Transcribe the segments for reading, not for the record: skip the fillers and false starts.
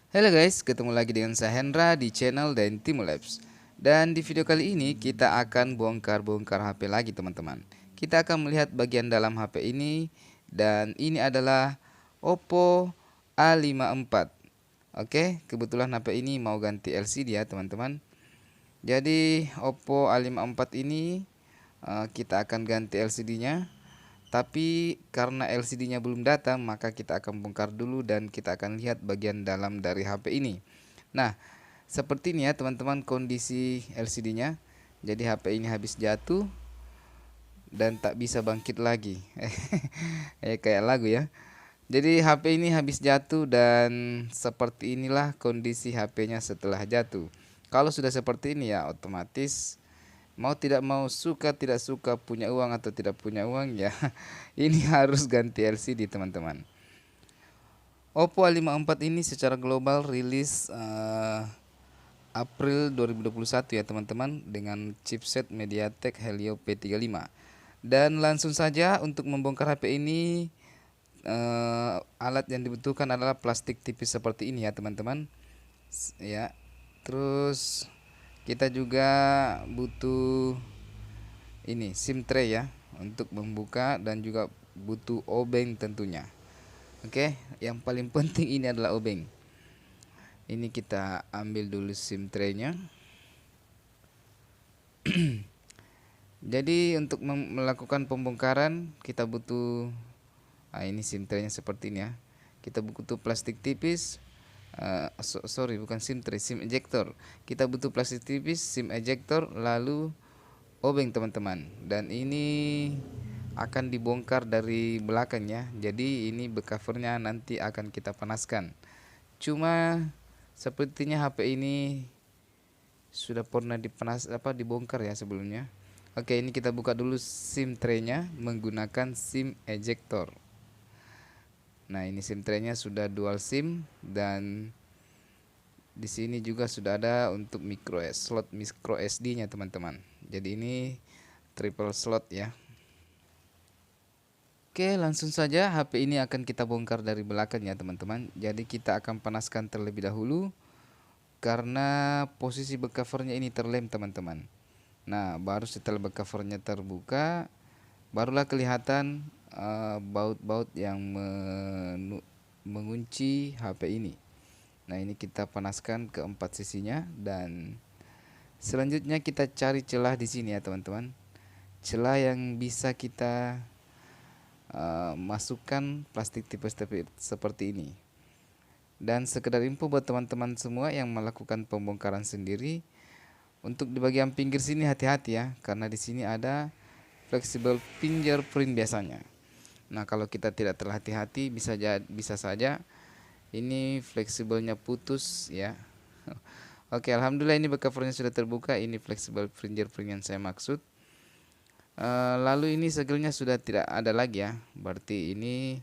Halo guys, ketemu lagi dengan saya Hendra di channel dan Labs. Dan di video kali ini kita akan bongkar-bongkar HP lagi teman-teman. Kita akan melihat bagian dalam HP ini, dan ini adalah Oppo A54. Oke, kebetulan HP ini mau ganti LCD ya teman-teman. Jadi Oppo A54 ini kita akan ganti LCD-nya. Tapi karena LCD-nya belum datang, maka kita akan bongkar dulu dan kita akan lihat bagian dalam dari HP ini. Nah, seperti ini ya teman-teman kondisi LCD-nya. Jadi HP ini habis jatuh dan tak bisa bangkit lagi. Kayak lagu ya. Jadi HP ini habis jatuh dan seperti inilah kondisi HP-nya setelah jatuh. Kalau sudah seperti ini ya otomatis mau tidak mau, suka tidak suka, punya uang atau tidak punya uang ya, ini harus ganti LCD teman-teman. Oppo A54 ini secara global rilis April 2021 ya teman-teman, dengan chipset MediaTek Helio P35. Dan langsung saja untuk membongkar HP ini, alat yang dibutuhkan adalah plastik tipis seperti ini ya teman-teman. Ya, terus kita juga butuh ini SIM tray ya untuk membuka, dan juga butuh obeng tentunya. Oke, yang paling penting ini adalah obeng. Ini kita ambil dulu SIM tray-nya. Jadi untuk melakukan pembongkaran kita butuh ini SIM tray-nya seperti ini ya. Kita butuh plastik tipis. Sorry, bukan SIM tray, SIM ejector. Kita butuh plastik tipis, SIM ejector, lalu obeng teman-teman. Dan ini akan dibongkar dari belakangnya. Jadi ini back covernya nanti akan kita panaskan. Cuma sepertinya HP ini sudah pernah dibongkar ya sebelumnya. Oke, ini kita buka dulu SIM tray-nya menggunakan SIM ejector. Nah, ini SIM tray-nya sudah dual SIM, dan di sini juga sudah ada untuk slot micro SD-nya teman-teman. Jadi ini triple slot ya. Oke, langsung saja HP ini akan kita bongkar dari belakang ya teman-teman. Jadi kita akan panaskan terlebih dahulu karena posisi back covernya ini terlem teman-teman. Nah, baru setelah back covernya terbuka, barulah kelihatan baut-baut yang mengunci HP ini. Nah, ini kita panaskan ke empat sisinya, dan selanjutnya kita cari celah di sini ya teman-teman. Celah yang bisa kita masukkan plastik tipis seperti ini. Dan sekedar info buat teman-teman semua yang melakukan pembongkaran sendiri, untuk di bagian pinggir sini hati-hati ya, karena di sini ada flexible fingerprint biasanya. Nah, kalau kita tidak terhati-hati bisa saja ini fleksibelnya putus ya. Oke, alhamdulillah ini back covernya sudah terbuka. Ini flexible fingerprint yang saya maksud. Lalu ini segelnya sudah tidak ada lagi ya, berarti ini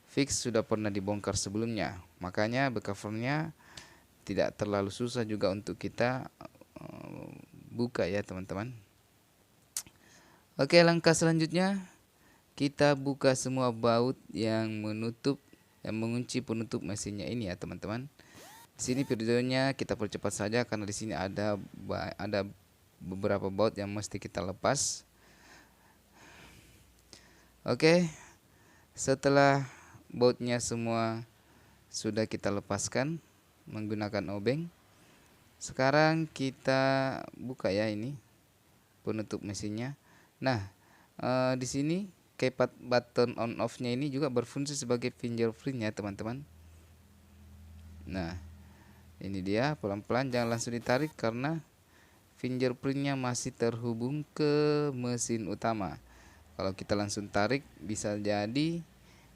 fix sudah pernah dibongkar sebelumnya. Makanya back covernya tidak terlalu susah juga untuk kita buka ya teman-teman. Oke, langkah selanjutnya kita buka semua baut yang mengunci penutup mesinnya ini ya teman-teman. Di sini videonya kita percepat saja karena di sini ada beberapa baut yang mesti kita lepas. Oke, setelah bautnya semua sudah kita lepaskan menggunakan obeng, sekarang kita buka ya ini penutup mesinnya. Nah, di sini keypad button on off-nya ini juga berfungsi sebagai fingerprint ya teman-teman. Nah, ini dia, pelan-pelan, jangan langsung ditarik karena fingerprintnya masih terhubung ke mesin utama. Kalau kita langsung tarik bisa jadi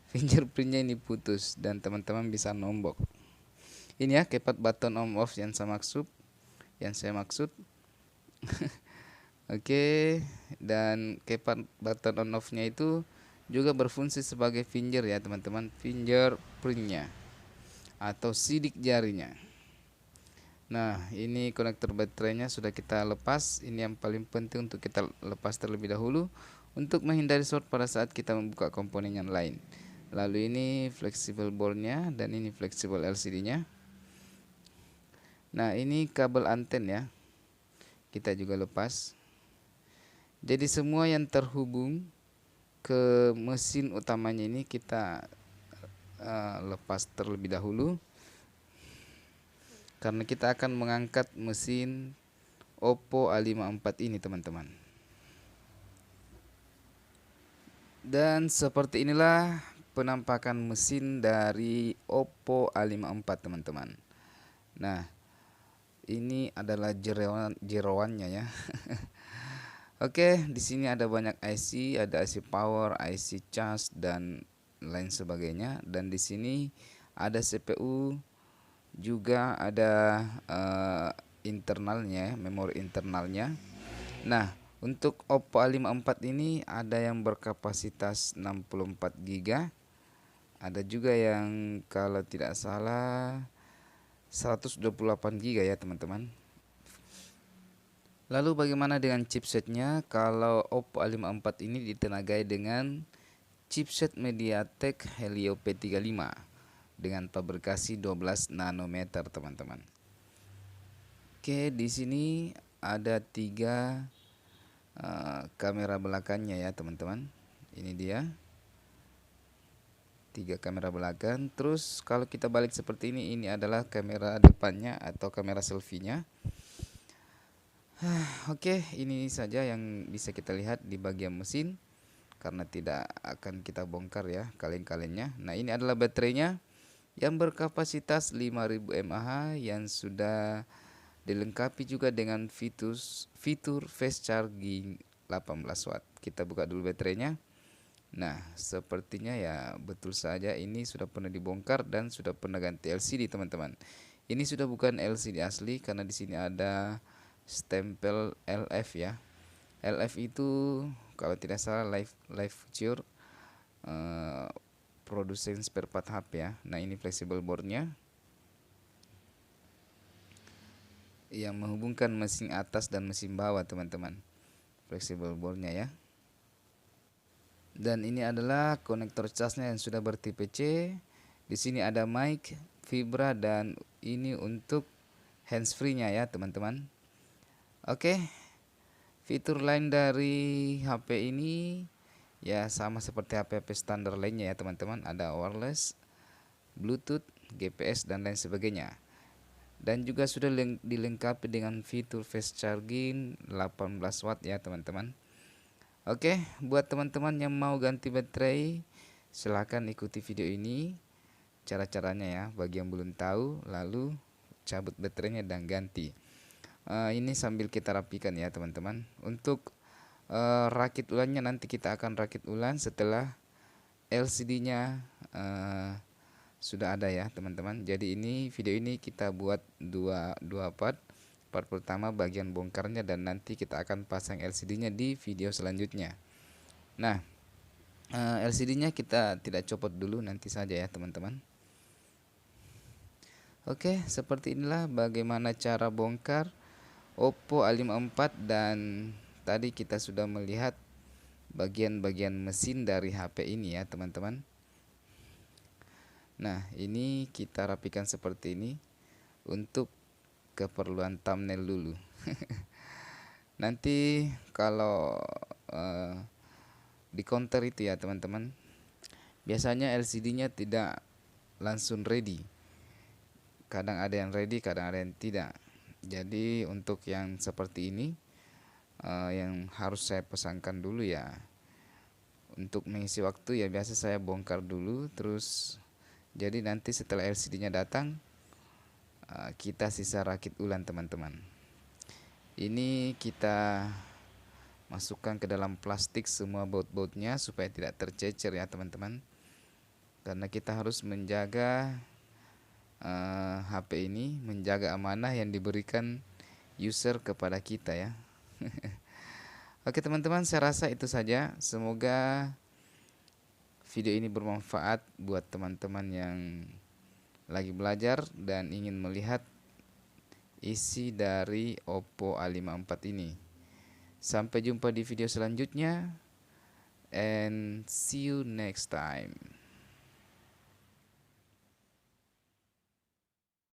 fingerprintnya ini putus dan teman-teman bisa nombok. Ini ya keypad button on off yang saya maksud. Oke, dan keypad button on off-nya itu juga berfungsi sebagai finger ya teman-teman, fingerprintnya atau sidik jarinya. Nah, ini konektor baterainya sudah kita lepas. Ini yang paling penting untuk kita lepas terlebih dahulu untuk menghindari short pada saat kita membuka komponen yang lain. Lalu ini flexible boardnya dan ini flexible LCD-nya. Nah, ini kabel anten ya, kita juga lepas. Jadi semua yang terhubung ke mesin utamanya ini kita lepas terlebih dahulu, karena kita akan mengangkat mesin Oppo A54 ini teman-teman. Dan seperti inilah penampakan mesin dari Oppo A54 teman-teman. Nah, ini adalah jeroannya ya. Oke, di sini ada banyak IC, ada IC power, IC charge dan lain sebagainya. Dan di sini ada CPU, juga ada internalnya, memori internalnya. Nah, untuk Oppo A54 ini ada yang berkapasitas 64 GB, ada juga yang kalau tidak salah 128 GB ya teman-teman. Lalu bagaimana dengan chipsetnya? Kalau Oppo A54 ini ditenagai dengan chipset MediaTek Helio P35 dengan fabrikasi 12 nanometer teman-teman. Oke, di sini ada 3 kamera belakangnya ya teman-teman. Ini dia 3 kamera belakang. Terus kalau kita balik seperti ini adalah kamera depannya atau kamera selfie-nya. Oke, ini saja yang bisa kita lihat di bagian mesin, karena tidak akan kita bongkar ya kaleng-kalengnya. Nah, ini adalah baterainya yang berkapasitas 5000 mAh yang sudah dilengkapi juga dengan fitur fast charging 18 watt. Kita buka dulu baterainya. Nah, sepertinya ya betul saja ini sudah pernah dibongkar dan sudah pernah ganti LCD teman-teman. Ini sudah bukan LCD asli karena di sini ada stempel LF ya. LF itu kalau tidak salah Life Future, produsen spare part HP ya. Nah, ini flexible boardnya yang menghubungkan mesin atas dan mesin bawah teman-teman. Flexible boardnya ya. Dan ini adalah konektor casnya yang sudah bertipe C. Di sini ada mic, vibra, dan ini untuk handsfree-nya ya teman-teman. Oke, fitur lain dari HP ini ya sama seperti HP-HP standar lainnya ya teman-teman. Ada wireless, Bluetooth, GPS dan lain sebagainya. Dan juga sudah dilengkapi dengan fitur fast charging 18 watt ya teman-teman. Oke, buat teman-teman yang mau ganti baterai, silahkan ikuti video ini cara-caranya ya bagi yang belum tahu. Lalu cabut baterainya dan ganti. Ini sambil kita rapikan ya teman-teman. Untuk rakit ulannya nanti kita akan rakit ulang setelah LCD-nya sudah ada ya teman-teman. Jadi ini video ini kita buat dua part. Part pertama bagian bongkarnya dan nanti kita akan pasang LCD-nya di video selanjutnya. Nah, LCD-nya kita tidak copot dulu, nanti saja ya teman-teman. Oke, seperti inilah bagaimana cara bongkar Oppo A54 dan tadi kita sudah melihat bagian-bagian mesin dari HP ini ya teman-teman. Nah, ini kita rapikan seperti ini untuk keperluan thumbnail dulu. Nanti kalau di counter itu ya teman-teman, biasanya LCD-nya tidak langsung ready. Kadang ada yang ready, kadang ada yang tidak. Jadi untuk yang seperti ini yang harus saya pesankan dulu ya. Untuk mengisi waktu ya biasa saya bongkar dulu, terus jadi nanti setelah LCD-nya datang kita sisa rakit ulang teman-teman. Ini kita masukkan ke dalam plastik semua baut-bautnya supaya tidak tercecer ya teman-teman. Karena kita harus menjaga HP ini, menjaga amanah yang diberikan user kepada kita ya. Oke teman-teman, saya rasa itu saja. Semoga video ini bermanfaat buat teman-teman yang lagi belajar dan ingin melihat isi dari Oppo A54 ini. Sampai jumpa di video selanjutnya and see you next time.